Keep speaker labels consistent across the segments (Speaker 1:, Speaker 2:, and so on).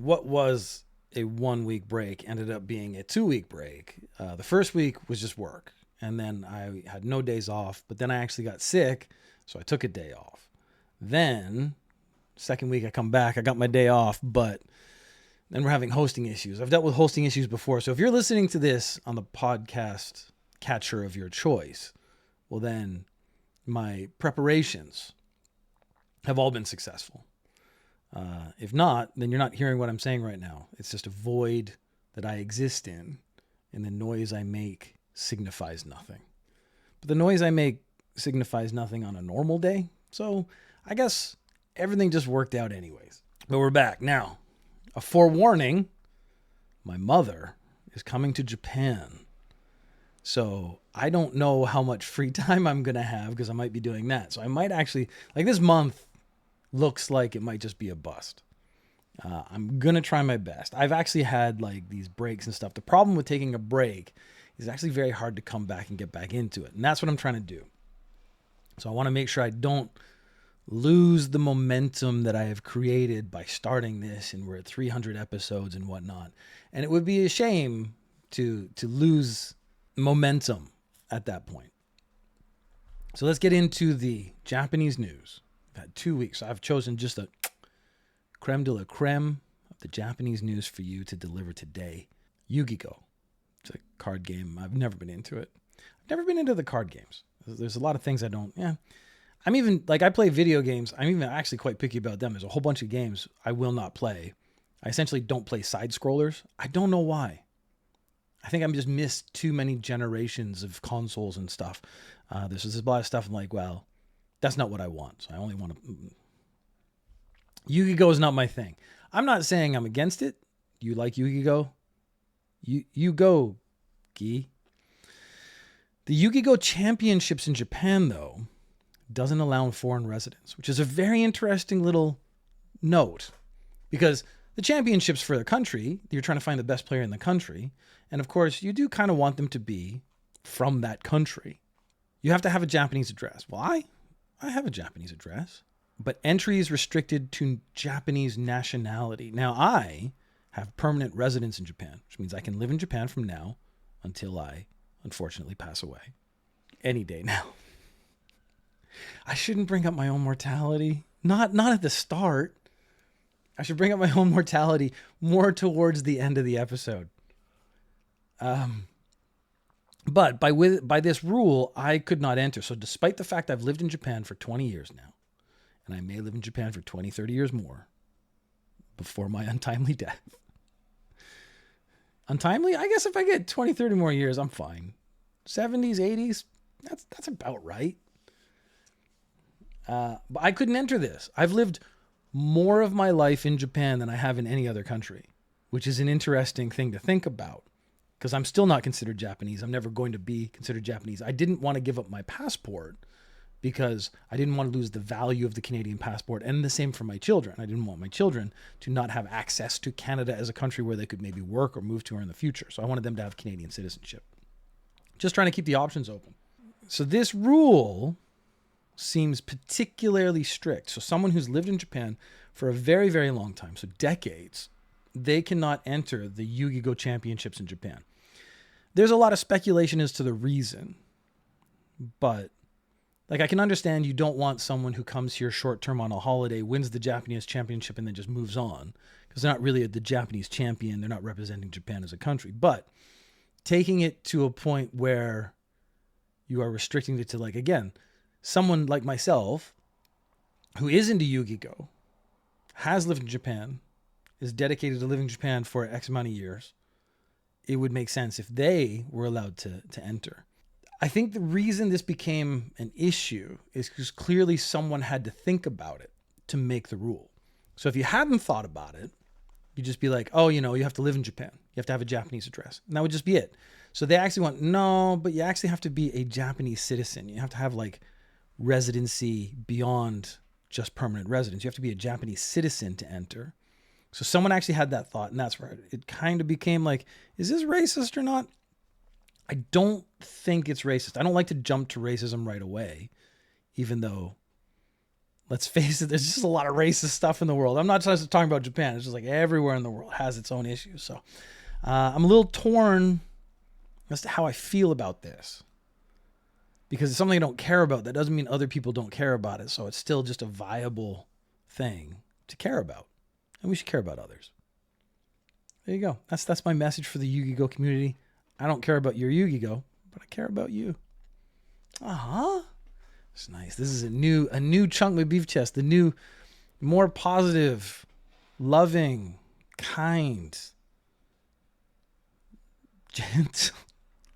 Speaker 1: what was a 1 week break ended up being a 2 week break. The first week was just work. And then I had no days off, but then I actually got sick. So I took a day off. Then second week I come back, I got my day off, but then we're having hosting issues. I've dealt with hosting issues before. So if you're listening to this on the podcast catcher of your choice, well then my preparations have all been successful. If not, then you're not hearing what I'm saying right now. It's just a void that I exist in, and the noise I make signifies nothing. But the noise I make signifies nothing on a normal day. So I guess everything just worked out anyways. But we're back. Now, a forewarning, my mother is coming to Japan. So I don't know how much free time I'm going to have because I might be doing that. So I might actually, like this month looks like it might just be a bust. I'm going to try my best. I've actually had like these breaks and stuff. The problem with taking a break is actually very hard to come back and get back into it. And that's what I'm trying to do. So I want to make sure I don't lose the momentum that I have created by starting this, and we're at 300 episodes and whatnot. And it would be a shame to lose momentum at that point. So let's get into the Japanese news. I've had 2 weeks. So I've chosen just a creme de la creme of the Japanese news for you to deliver today. Yu-Gi-Oh! It's a card game. I've never been into it. I've never been into the card games. There's a lot of things I don't, I'm even, like I play video games. I'm even actually quite picky about them. There's a whole bunch of games I will not play. I essentially don't play side scrollers. I don't know why. I think I've just missed too many generations of consoles and stuff. There's a lot of stuff I'm like, well, that's not what I want. So I only want to... Yu-Gi-Oh! Is not my thing. I'm not saying I'm against it. You like Yu-Gi-Oh? You go, Gi. The Yu-Gi-Oh! Championships in Japan, though, doesn't allow foreign residents, which is a very interesting little note. Because the championships for the country, you're trying to find the best player in the country. And of course, you do kind of want them to be from that country. You have to have a Japanese address. Well, I have a Japanese address, but entry is restricted to Japanese nationality. Now, I have permanent residence in Japan, which means I can live in Japan from now until I unfortunately pass away. Any day now. I shouldn't bring up my own mortality. Not at the start. I should bring up my own mortality more towards the end of the episode. But by this rule, I could not enter. So despite the fact I've lived in Japan for 20 years now, and I may live in Japan for 20, 30 years more before my untimely death. Untimely? I guess if I get 20, 30 more years, I'm fine. 70s, 80s, that's about right. But I couldn't enter this. I've lived more of my life in Japan than I have in any other country, which is an interesting thing to think about because I'm still not considered Japanese. I'm never going to be considered Japanese. I didn't want to give up my passport because I didn't want to lose the value of the Canadian passport, and the same for my children. I didn't want my children to not have access to Canada as a country where they could maybe work or move to in the future. So I wanted them to have Canadian citizenship. Just trying to keep the options open. So this rule seems particularly strict. So someone who's lived in Japan for a very, very long time, so decades, they cannot enter the Yu-Gi-Oh! Championships in Japan. There's a lot of speculation as to the reason, but like I can understand you don't want someone who comes here short-term on a holiday, wins the Japanese championship, and then just moves on because they're not really the Japanese champion. They're not representing Japan as a country. But taking it to a point where you are restricting it to, like, again, someone like myself who is into Yu-Gi-Oh! Has lived in Japan, is dedicated to living in Japan for X amount of years, it would make sense if they were allowed to enter. I think the reason this became an issue is because clearly someone had to think about it to make the rule. So if you hadn't thought about it, you'd just be like, oh, you have to live in Japan. You have to have a Japanese address. And that would just be it. So they actually went, no, but you actually have to be a Japanese citizen. You have to have like residency beyond just permanent residence. You have to be a Japanese citizen to enter. So someone actually had that thought, and that's where it kind of became like, is this racist or not? I don't think it's racist. I don't like to jump to racism right away, even though Let's face it, there's just a lot of racist stuff in the world. I'm not just talking about Japan. It's just like everywhere in the world has its own issues. So I'm a little torn as to how I feel about this. Because it's something I don't care about. That doesn't mean other people don't care about it. So it's still just a viable thing to care about. And we should care about others. There you go. That's my message for the Yu-Gi-Go community. I don't care about your Yu-Gi-Go, but I care about you. It's nice. This is a new Chunk My Beef Chest, the new, more positive, loving, kind, gentle.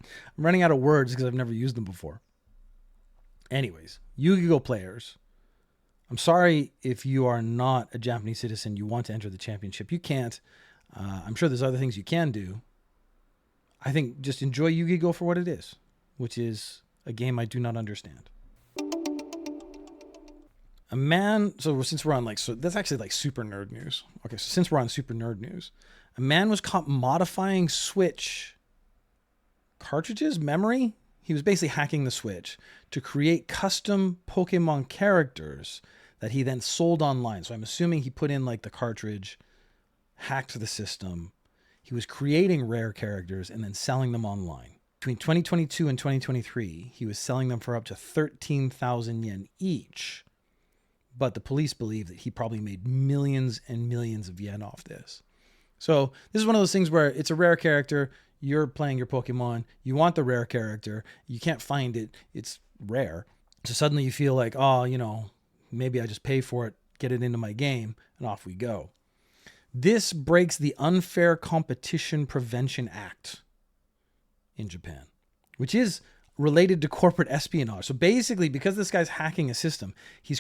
Speaker 1: I'm running out of words because I've never used them before. Anyways, Yu-Gi-Go players, I'm sorry if you are not a Japanese citizen, you want to enter the championship. You can't. I'm sure there's other things you can do. I think just enjoy Yu-Gi-Go for what it is, which is a game I do not understand. A man, so since we're on that's actually like super nerd news. Okay, so since we're on super nerd news, a man was caught modifying Switch cartridges, memory. He was basically hacking the Switch to create custom Pokemon characters that he then sold online. So I'm assuming he put in like the cartridge, hacked the system. He was creating rare characters and then selling them online. Between 2022 and 2023, he was selling them for up to 13,000 yen each. But the police believe that he probably made millions and millions of yen off this. So this is one of those things where it's a rare character. You're playing your Pokemon. You want the rare character. You can't find it. It's rare. So suddenly you feel like, maybe I just pay for it, get it into my game, and off we go. This breaks the Unfair Competition Prevention Act in Japan, which is related to corporate espionage. So basically, because this guy's hacking a system, he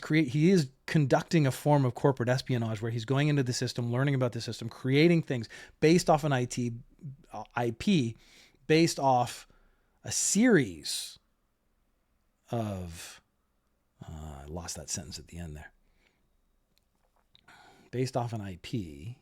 Speaker 1: is conducting a form of corporate espionage where he's going into the system, learning about the system, creating things based off an IP, based off a series of, I lost that sentence at the end there. Based off an IP,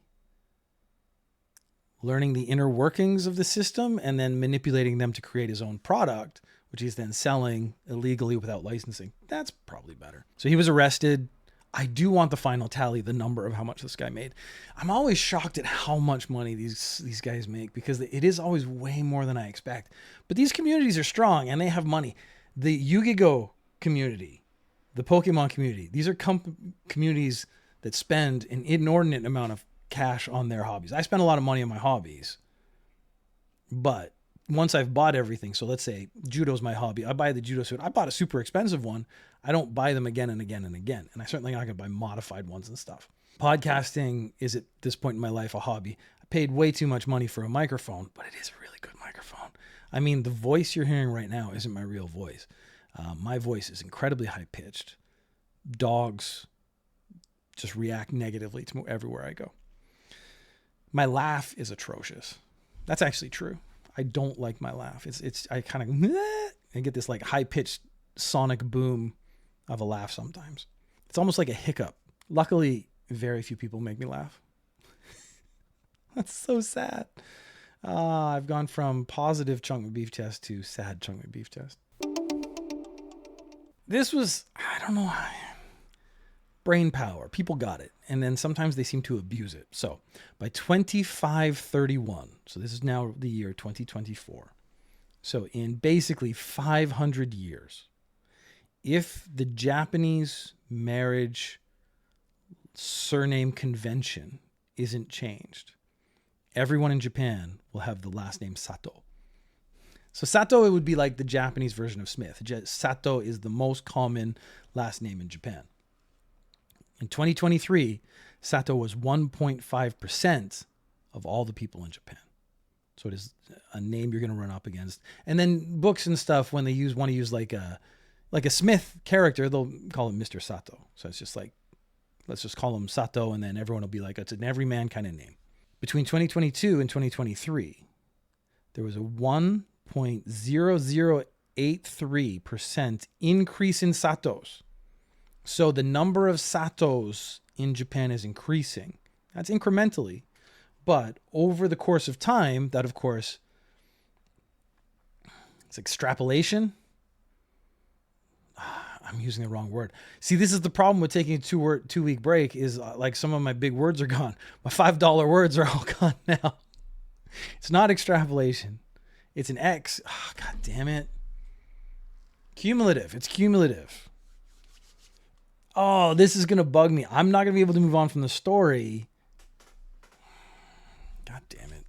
Speaker 1: learning the inner workings of the system and then manipulating them to create his own product, which he's then selling illegally without licensing. That's probably better. So he was arrested. I do want the final tally, the number of how much this guy made. I'm always shocked at how much money these guys make because it is always way more than I expect. But these communities are strong and they have money. The Yu-Gi-Go community, the Pokemon community, these are communities that spend an inordinate amount of cash on their hobbies. I spend a lot of money on my hobbies, but once I've bought everything, so let's say judo's my hobby. I buy the judo suit. I bought a super expensive one. I don't buy them again and again and again. And I certainly not going to buy modified ones and stuff. Podcasting is at this point in my life a hobby. I paid way too much money for a microphone, but it is a really good microphone. I mean, the voice you're hearing right now isn't my real voice. My voice is incredibly high-pitched. Dogs just react negatively to everywhere I go. My laugh is atrocious. That's actually true. I don't like my laugh. I kind of I get this like high-pitched sonic boom of a laugh sometimes. It's almost like a hiccup. Luckily, very few people make me laugh. That's so sad. I've gone from positive Chunk My Beef Chest to sad Chunk My Beef Chest. This was, I don't know, brain power. People got it. And then sometimes they seem to abuse it. So by 2531, so this is now the year 2024. So in basically 500 years, if the Japanese marriage surname convention isn't changed, everyone in Japan will have the last name Sato. So Sato, it would be like the Japanese version of Smith. Sato is the most common last name in Japan. In 2023, Sato was 1.5% of all the people in Japan. So it is a name you're going to run up against. And then books and stuff, when they want to use like a Smith character, they'll call him Mr. Sato. So it's just like, let's just call him Sato, and then everyone will be like, it's an everyman kind of name. Between 2022 and 2023, there was a 1.0083% increase in Satos. So the number of Satos in Japan is increasing. That's incrementally. But over the course of time, that of course, it's extrapolation. I'm using the wrong word. See, this is the problem with taking a 2-week break is like some of my big words are gone. My $5 words are all gone now. It's not extrapolation. It's an X. Oh, God damn it. Cumulative. It's cumulative. Oh, this is going to bug me. I'm not going to be able to move on from the story. God damn it.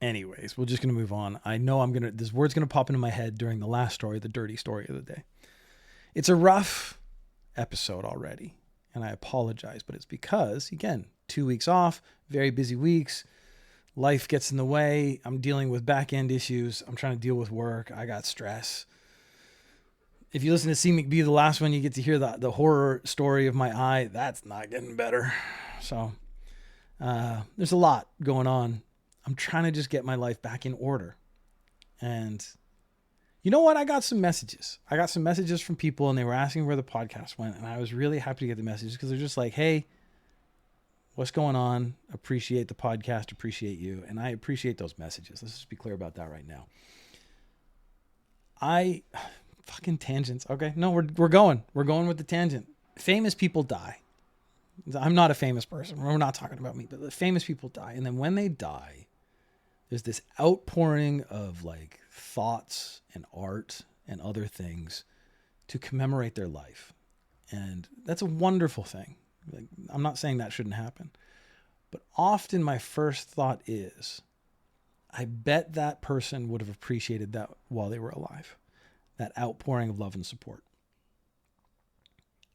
Speaker 1: Anyways, we're just going to move on. I know this word's going to pop into my head during the last story, the dirty story of the day. It's a rough episode already, and I apologize, but it's because, again, 2 weeks off, very busy weeks. Life gets in the way. I'm dealing with back end issues. I'm trying to deal with work. I got stress. If you listen to C. McBee, the last one, you get to hear the horror story of my eye. That's not getting better. So there's a lot going on. I'm trying to just get my life back in order. And you know what? I got some messages. I got some messages from people, and they were asking where the podcast went. And I was really happy to get the messages because they're just like, hey, what's going on? Appreciate the podcast. Appreciate you. And I appreciate those messages. Let's just be clear about that right now. Fucking tangents. Okay. No, we're going with the tangent. Famous people die. I'm not a famous person. We're not talking about me, but the famous people die. And then when they die, there's this outpouring of like thoughts and art and other things to commemorate their life. And that's a wonderful thing. Like, I'm not saying that shouldn't happen, but often my first thought is, I bet that person would have appreciated that while they were alive. That outpouring of love and support.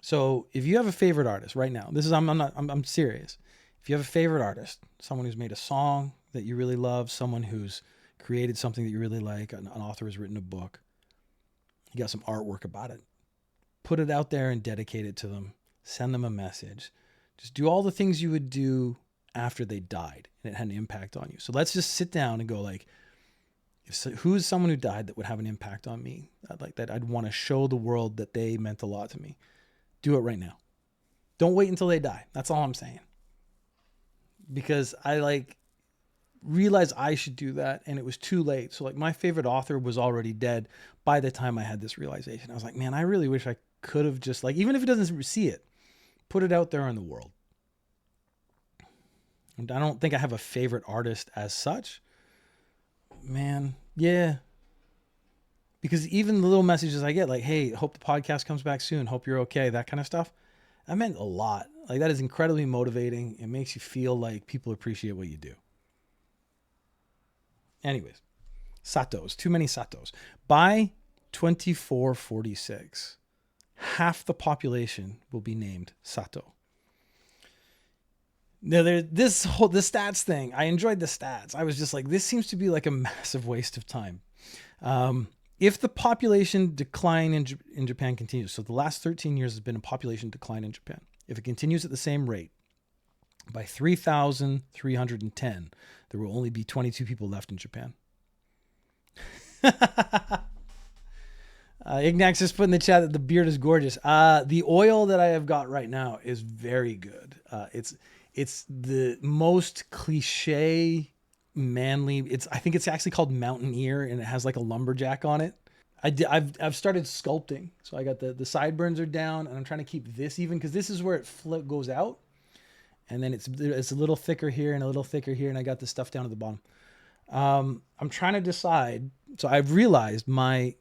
Speaker 1: So if you have a favorite artist right now, I'm serious. If you have a favorite artist, someone who's made a song that you really love, someone who's created something that you really like, an author has written a book, you got some artwork about it, put it out there and dedicate it to them. Send them a message. Just do all the things you would do after they died and it had an impact on you. So let's just sit down and go like, who's someone who died that would have an impact on me? I'd want to show the world that they meant a lot to me. Do it right now. Don't wait until they die. That's all I'm saying. Because I realized I should do that and it was too late. So my favorite author was already dead by the time I had this realization. I was like, man, I really wish I could have just even if it doesn't see it, put it out there in the world. And I don't think I have a favorite artist as such. Man, yeah. Because even the little messages I get, like, hey, hope the podcast comes back soon. Hope you're okay. That kind of stuff. That meant a lot. That is incredibly motivating. It makes you feel like people appreciate what you do. Anyways, Satos. Too many Satos. By 2446, half the population will be named Sato. Now, the stats thing, I enjoyed the stats. I was just like, this seems to be like a massive waste of time. If the population decline in Japan continues, so the last 13 years has been a population decline in Japan. If it continues at the same rate, by 3,310, there will only be 22 people left in Japan. Ignax just put in the chat that the beard is gorgeous. The oil that I have got right now is very good. It's the most cliche manly. I think it's actually called Mountaineer, and it has like a lumberjack on it. I've started sculpting, so I got the sideburns are down, and I'm trying to keep this even because this is where it goes out, and then it's a little thicker here and a little thicker here, and I got the stuff down at the bottom. I'm trying to decide. So I've realized my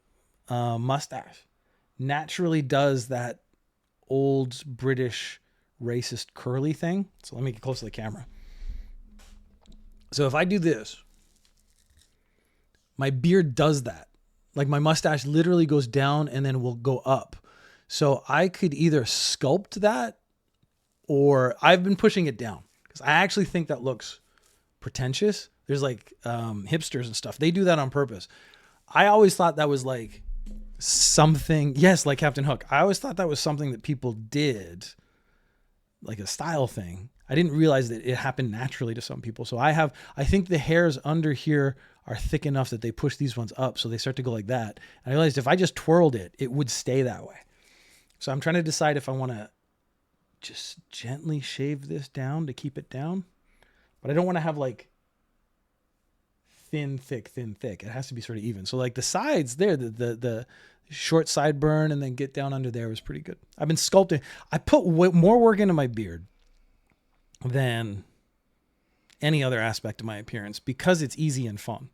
Speaker 1: mustache naturally does that old British racist curly thing. So let me get close to the camera. So if I do this, my beard does that. Like my mustache literally goes down and then will go up. So I could either sculpt that, or I've been pushing it down because I actually think that looks pretentious. There's hipsters and stuff. They do that on purpose. I always thought that was like something, yes, like Captain Hook. I always thought that was something that people did, like a style thing. I didn't realize that it happened naturally to some people. So I think the hairs under here are thick enough that they push these ones up. So they start to go like that. And I realized if I just twirled it, it would stay that way. So I'm trying to decide if I want to just gently shave this down to keep it down, but I don't want to have thin, thick. It has to be sort of even. So like the sides there, the short sideburn and then get down under there was pretty good. I've been sculpting. I put more work into my beard than any other aspect of my appearance because it's easy and fun.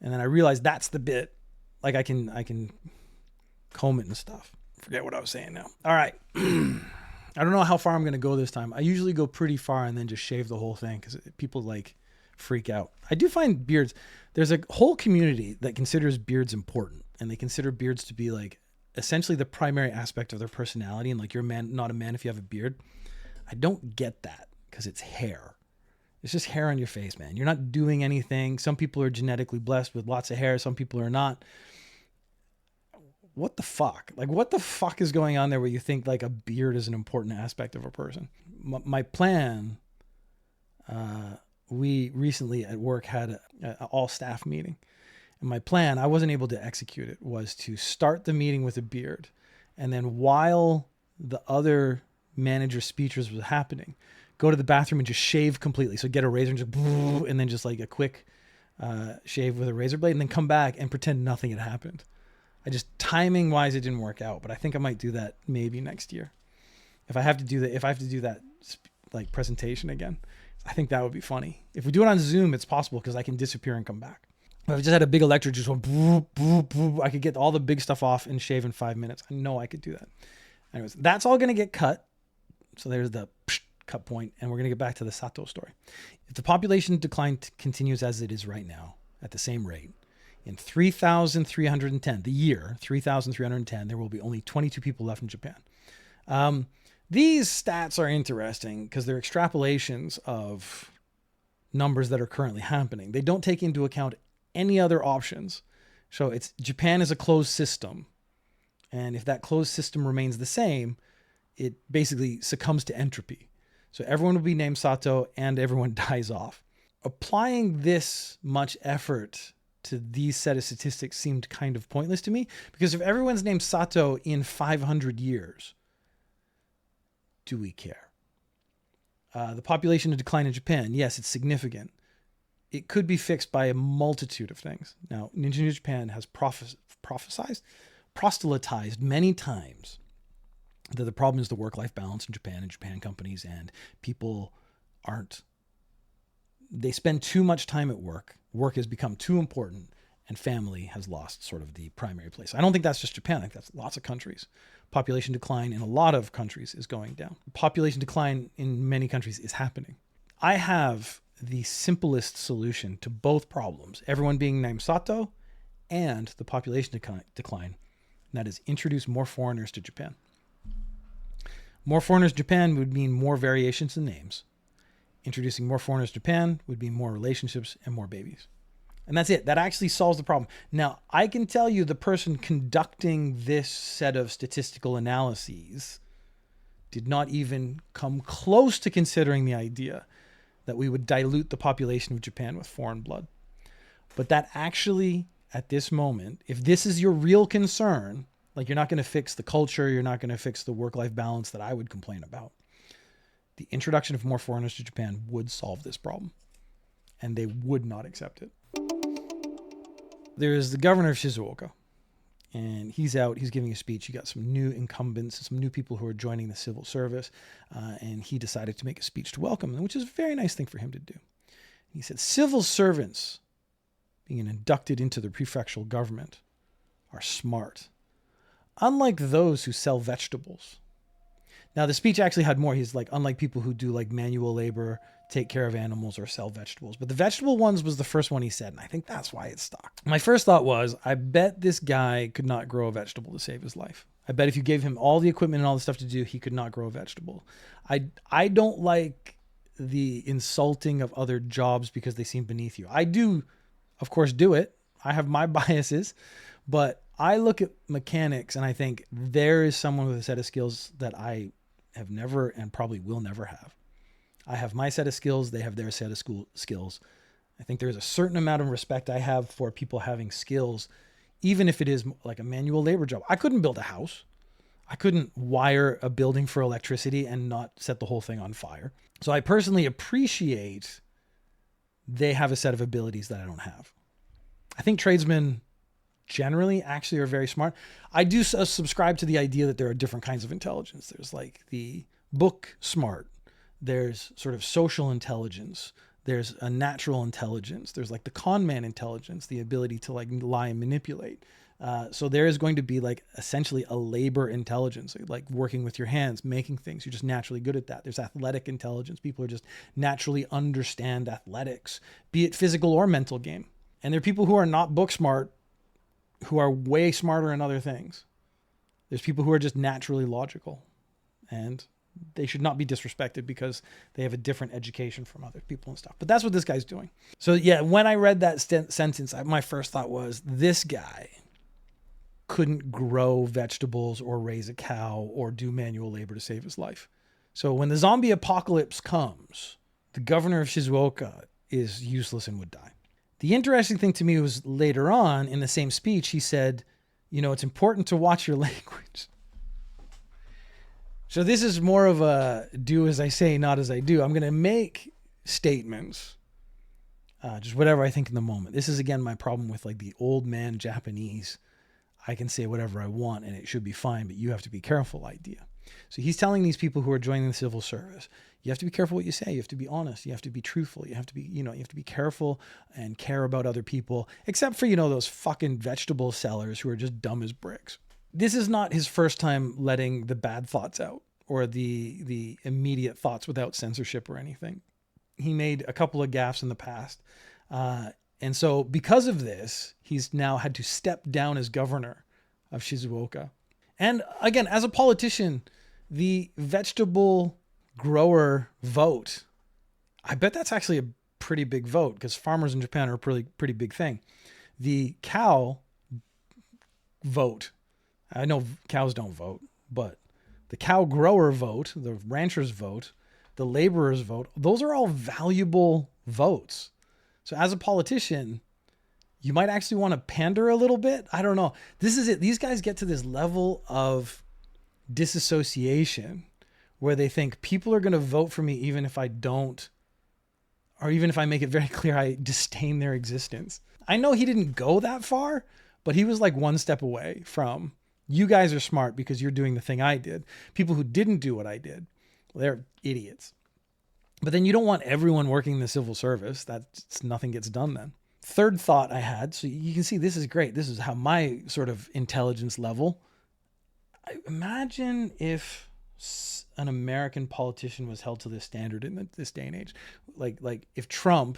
Speaker 1: And then I realized that's the bit. Like I can comb it and stuff. Forget what I was saying now. All right. I don't know how far I'm going to go this time. I usually go pretty far and then just shave the whole thing because people like freak out. I do find beards. There's a whole community that considers beards important, and they consider beards to be like essentially the primary aspect of their personality. And like you're a man, not a man if you have a beard. I don't get that because it's hair. It's just hair on your face, man. You're not doing anything. Some people are genetically blessed with lots of hair. Some people are not. What the fuck? Like, what the fuck is going on there where you think like a beard is an important aspect of a person? My plan, we recently at work had an all staff meeting. And my plan, I wasn't able to execute it, was to start the meeting with a beard. And then while the other manager speeches was happening, go to the bathroom and just shave completely. So get a razor and just, and then just like a quick shave with a razor blade and then come back and pretend nothing had happened. I just, timing wise, it didn't work out, but I think I might do that maybe next year. If I have to do that like presentation again, I think that would be funny. If we do it on Zoom, it's possible because I can disappear and come back. If I just had a big electric, just went, I could get all the big stuff off and shave in 5 minutes. I know I could do that. Anyways, that's all going to get cut. So there's the cut point, and we're going to get back to the Sato story. If the population decline continues as it is right now at the same rate, in 3,310, the year 3,310, there will be only 22 people left in Japan. These stats are interesting because they're extrapolations of numbers that are currently happening. They don't take into account any other options. So Japan is a closed system. And if that closed system remains the same, it basically succumbs to entropy. So everyone will be named Sato and everyone dies off. Applying this much effort to these set of statistics seemed kind of pointless to me, because if everyone's named Sato in 500 years, do we care? The population decline in Japan, yes, it's significant. It could be fixed by a multitude of things. Now, Ninja Japan has proselytized many times that the problem is the work-life balance in Japan and Japan companies, and people they spend too much time at work. Work has become too important, and family has lost sort of the primary place. I don't think that's just Japan. I think that's lots of countries. Population decline in a lot of countries is going down. Population decline in many countries is happening. I have the simplest solution to both problems, everyone being named Sato and the population decline, and that is introduce more foreigners to Japan. More foreigners to Japan would mean more variations in names. Introducing more foreigners to Japan would be more relationships and more babies. And that's it. That actually solves the problem. Now, I can tell you the person conducting this set of statistical analyses did not even come close to considering the idea that we would dilute the population of Japan with foreign blood. But that actually, at this moment, if this is your real concern, like you're not going to fix the culture, you're not going to fix the work-life balance that I would complain about, the introduction of more foreigners to Japan would solve this problem, and they would not accept it. There's the governor of Shizuoka, and he's out, he's giving a speech. You got some new incumbents, some new people who are joining the civil service, and he decided to make a speech to welcome them, which is a very nice thing for him to do. He said, civil servants being inducted into the prefectural government are smart, unlike those who sell vegetables. Now, the speech actually had more. He's like, unlike people who do like manual labor, take care of animals, or sell vegetables. But the vegetable ones was the first one he said, and I think that's why it stuck. My first thought was, I bet this guy could not grow a vegetable to save his life. I bet if you gave him all the equipment and all the stuff to do, he could not grow a vegetable. I don't like the insulting of other jobs because they seem beneath you. I do, of course, do it. I have my biases, but I look at mechanics and I think there is someone with a set of skills that I have never and probably will never have. I have my set of skills. They have their set of skills. I think there's a certain amount of respect I have for people having skills, even if it is like a manual labor job. I couldn't build a house. I couldn't wire a building for electricity and not set the whole thing on fire. So I personally appreciate they have a set of abilities that I don't have. I think tradesmen generally actually are very smart. I do subscribe to the idea that there are different kinds of intelligence. There's like the book smart. There's sort of social intelligence. There's a natural intelligence. There's like the con man intelligence, the ability to like lie and manipulate. So there is going to be like essentially a labor intelligence, like working with your hands, making things. You're just naturally good at that. There's athletic intelligence. People are just naturally understand athletics, be it physical or mental game. And there are people who are not book smart, who are way smarter in other things. There's people who are just naturally logical, and they should not be disrespected because they have a different education from other people and stuff. But that's what this guy's doing. So yeah, when I read that sentence, my first thought was, this guy couldn't grow vegetables or raise a cow or do manual labor to save his life. So when the zombie apocalypse comes, the governor of Shizuoka is useless and would die. The interesting thing to me was later on in the same speech, he said, you know, it's important to watch your language. So this is more of a do as I say, not as I do. I'm going to make statements, just whatever I think in the moment. This is, again, my problem with like the old man Japanese. I can say whatever I want and it should be fine, but you have to be careful idea. So he's telling these people who are joining the civil service, you have to be careful what you say. You have to be honest. You have to be truthful. You have to be, you have to be careful and care about other people, except for, those fucking vegetable sellers who are just dumb as bricks. This is not his first time letting the bad thoughts out or the immediate thoughts without censorship or anything. He made a couple of gaffes in the past. And so because of this, he's now had to step down as governor of Shizuoka. And again, as a politician, the vegetable grower vote, I bet that's actually a pretty big vote because farmers in Japan are a pretty big thing. The cow vote, I know cows don't vote, but the cow grower vote, the rancher's vote, the laborer's vote, those are all valuable votes. So as a politician, you might actually want to pander a little bit. I don't know. This is it. These guys get to this level of disassociation where they think people are going to vote for me even if I don't, or even if I make it very clear I disdain their existence. I know he didn't go that far, but he was like one step away from, you guys are smart because you're doing the thing I did. People who didn't do what I did, well, they're idiots. But then you don't want everyone working in the civil service. That's nothing gets done then. Third thought I had, so you can see this is great. This is how my sort of intelligence level. Imagine if an American politician was held to this standard in this day and age. Like if Trump,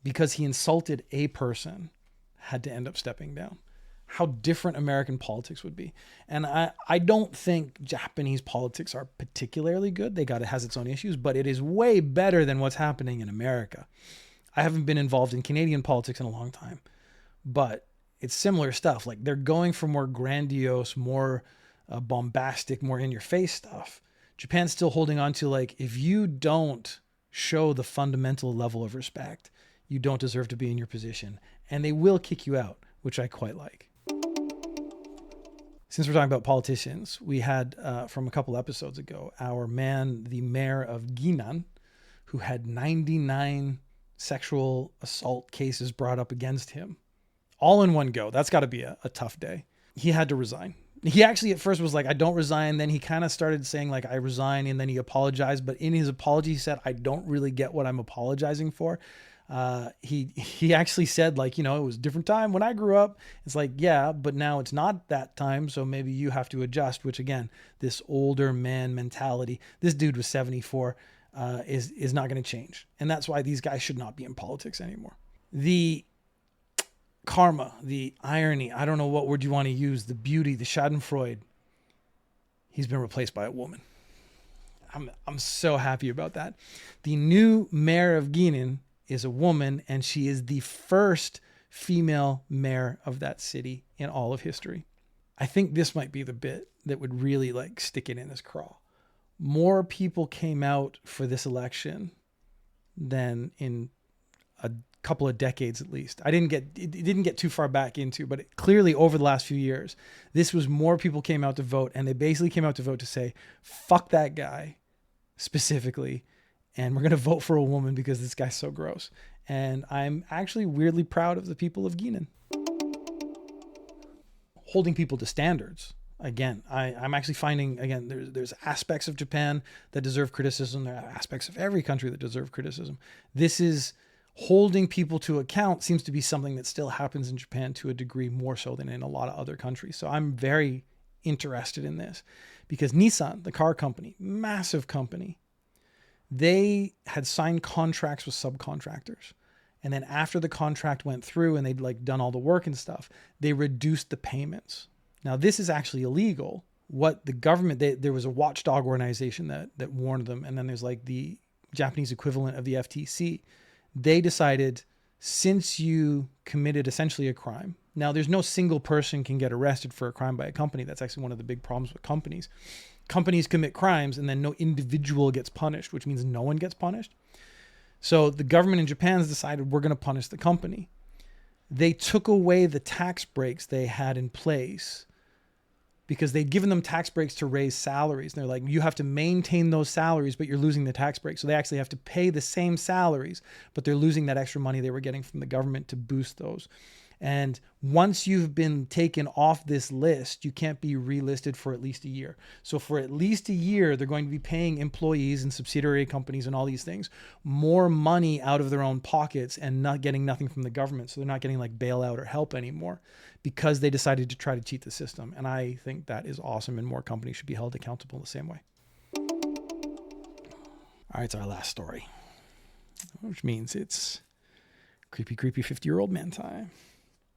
Speaker 1: because he insulted a person, had to end up stepping down. How different American politics would be. And I don't think Japanese politics are particularly good. It has its own issues, but it is way better than what's happening in America. I haven't been involved in Canadian politics in a long time, but it's similar stuff. Like they're going for more grandiose, more bombastic, more in your face stuff. Japan's still holding on to like, if you don't show the fundamental level of respect, you don't deserve to be in your position, and they will kick you out, which I quite like. Since we're talking about politicians, we had, from a couple episodes ago, our man, the mayor of Ginnan, who had 99 sexual assault cases brought up against him, all in one go. That's got to be a tough day. He had to resign. He actually at first was like, I don't resign. Then he kind of started saying like, I resign. And then he apologized. But in his apology, he said, I don't really get what I'm apologizing for. He actually said like, it was a different time when I grew up. It's like, yeah, but now it's not that time. So maybe you have to adjust, which again, this older man mentality, this dude was 74, is not going to change. And that's why these guys should not be in politics anymore. The karma, the irony, I don't know what word you want to use, the beauty, the schadenfreude, he's been replaced by a woman. I'm so happy about that. The new mayor of Ginnan is a woman, and she is the first female mayor of that city in all of history. I think this might be the bit that would really like stick it in his craw. More people came out for this election than in a couple of decades at least. It didn't get too far back into, but clearly over the last few years, this was more people came out to vote, and they basically came out to vote to say, fuck that guy specifically, and we're going to vote for a woman because this guy's so gross. And I'm actually weirdly proud of the people of Guinan. Holding people to standards. Again, I'm actually finding, again, there's aspects of Japan that deserve criticism. There are aspects of every country that deserve criticism. This is holding people to account seems to be something that still happens in Japan to a degree more so than in a lot of other countries. So I'm very interested in this because Nissan, the car company, massive company, they had signed contracts with subcontractors. And then after the contract went through and they'd like done all the work and stuff, they reduced the payments. Now, this is actually illegal. What the government, there was a watchdog organization that warned them. And then there's like the Japanese equivalent of the FTC. They decided, since you committed essentially a crime. Now, there's no single person can get arrested for a crime by a company. That's actually one of the big problems with companies. Companies commit crimes and then no individual gets punished, which means no one gets punished. So the government in Japan has decided we're going to punish the company. They took away the tax breaks they had in place because they'd given them tax breaks to raise salaries. And they're like, you have to maintain those salaries, but you're losing the tax breaks. So they actually have to pay the same salaries, but they're losing that extra money they were getting from the government to boost those. And once you've been taken off this list, you can't be relisted for at least a year. So for at least a year, they're going to be paying employees and subsidiary companies and all these things more money out of their own pockets and not getting nothing from the government. So they're not getting like bailout or help anymore because they decided to try to cheat the system. And I think that is awesome and more companies should be held accountable the same way. All right, it's our last story, which means it's creepy 50-year-old man time.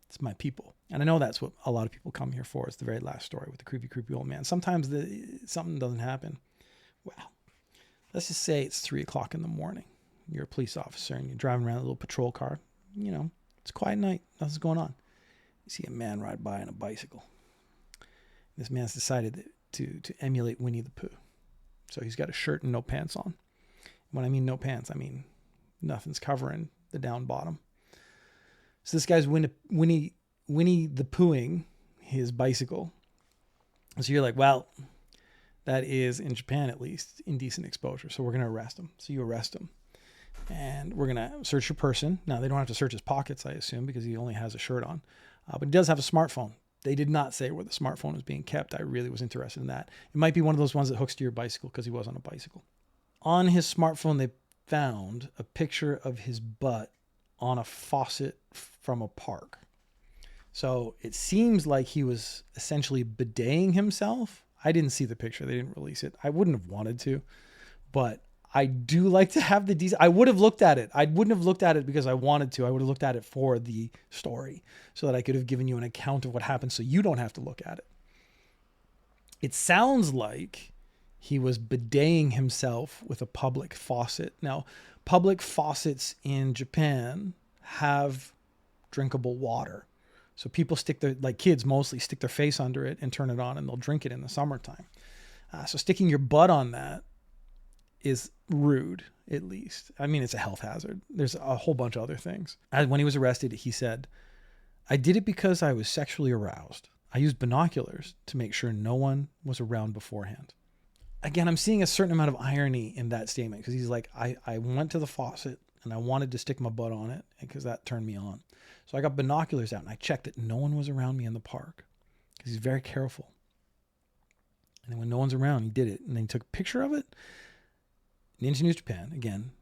Speaker 1: It's my people. And I know that's what a lot of people come here for. It's the very last story with the creepy old man. Sometimes something doesn't happen. Well, let's just say it's 3:00 in the morning. You're a police officer and you're driving around a little patrol car. You know, it's a quiet night. Nothing's going on. You see a man ride by on a bicycle. This man's decided to emulate Winnie the Pooh. So he's got a shirt and no pants on. When I mean no pants, I mean nothing's covering the down bottom. So this guy's Winnie the Poohing his bicycle. So you're like, well, that is, in Japan at least, indecent exposure. So we're going to arrest him. So you arrest him. And we're going to search your person. Now, they don't have to search his pockets, I assume, because he only has a shirt on. But he does have a smartphone. They did not say where the smartphone was being kept. I really was interested in that. It might be one of those ones that hooks to your bicycle because he was on a bicycle. On his smartphone, they found a picture of his butt on a faucet from a park. So it seems like he was essentially bideting himself. I didn't see the picture. They didn't release it. I wouldn't have wanted to, but I do like to have the I would have looked at it. I wouldn't have looked at it because I wanted to. I would have looked at it for the story so that I could have given you an account of what happened so you don't have to look at it. It sounds like he was bideting himself with a public faucet. Now, public faucets in Japan have drinkable water. So people like kids mostly stick their face under it and turn it on and they'll drink it in the summertime. So sticking your butt on that is rude, at least. I mean, it's a health hazard. There's a whole bunch of other things. When he was arrested, he said, I did it because I was sexually aroused. I used binoculars to make sure no one was around beforehand. Again, I'm seeing a certain amount of irony in that statement because he's like, I went to the faucet and I wanted to stick my butt on it because that turned me on. So I got binoculars out and I checked that no one was around me in the park because he's very careful. And then when no one's around, he did it. And then he took a picture of it. Ninja News Japan, again,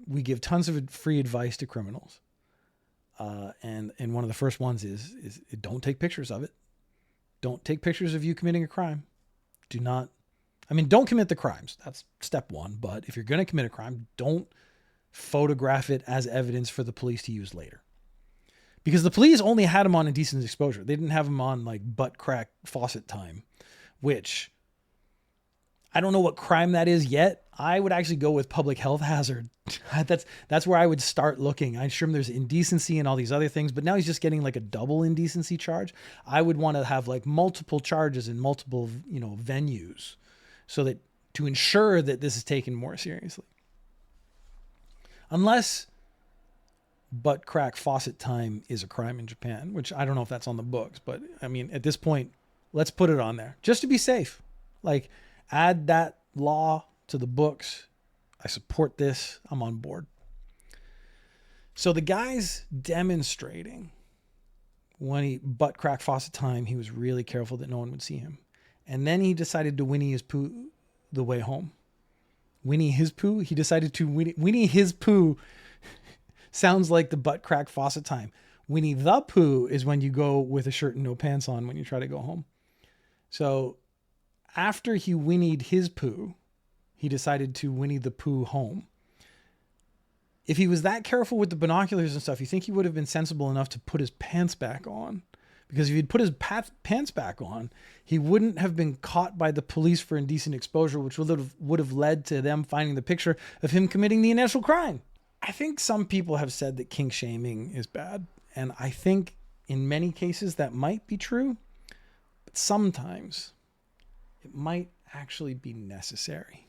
Speaker 1: we give tons of free advice to criminals. And one of the first ones is don't take pictures of it. Don't take pictures of you committing a crime. Don't commit the crimes. That's step one. But if you're going to commit a crime, don't photograph it as evidence for the police to use later. Because the police only had him on indecent exposure. They didn't have him on like butt crack faucet time, which I don't know what crime that is yet. I would actually go with public health hazard. That's where I would start looking. I'm sure there's indecency and all these other things, but now he's just getting like a double indecency charge. I would want to have like multiple charges in multiple, venues so that to ensure that this is taken more seriously. Unless butt crack faucet time is a crime in Japan, which I don't know if that's on the books, but I mean, at this point, let's put it on there just to be safe. Like, add that law to the books. I support this. I'm on board. So the guy's demonstrating when he butt crack faucet time, he was really careful that no one would see him. And then he decided to Winnie his Pooh the way home. Winnie his Pooh? He decided to Winnie his Pooh sounds like the butt crack faucet time. Winnie the Pooh is when you go with a shirt and no pants on when you try to go home. So after he Winnied his Pooh, he decided to Winnie the Pooh home. If he was that careful with the binoculars and stuff, you think he would have been sensible enough to put his pants back on? Because if he'd put his pants back on, he wouldn't have been caught by the police for indecent exposure, which would have led to them finding the picture of him committing the initial crime. I think some people have said that kink shaming is bad. And I think in many cases that might be true. But sometimes it might actually be necessary.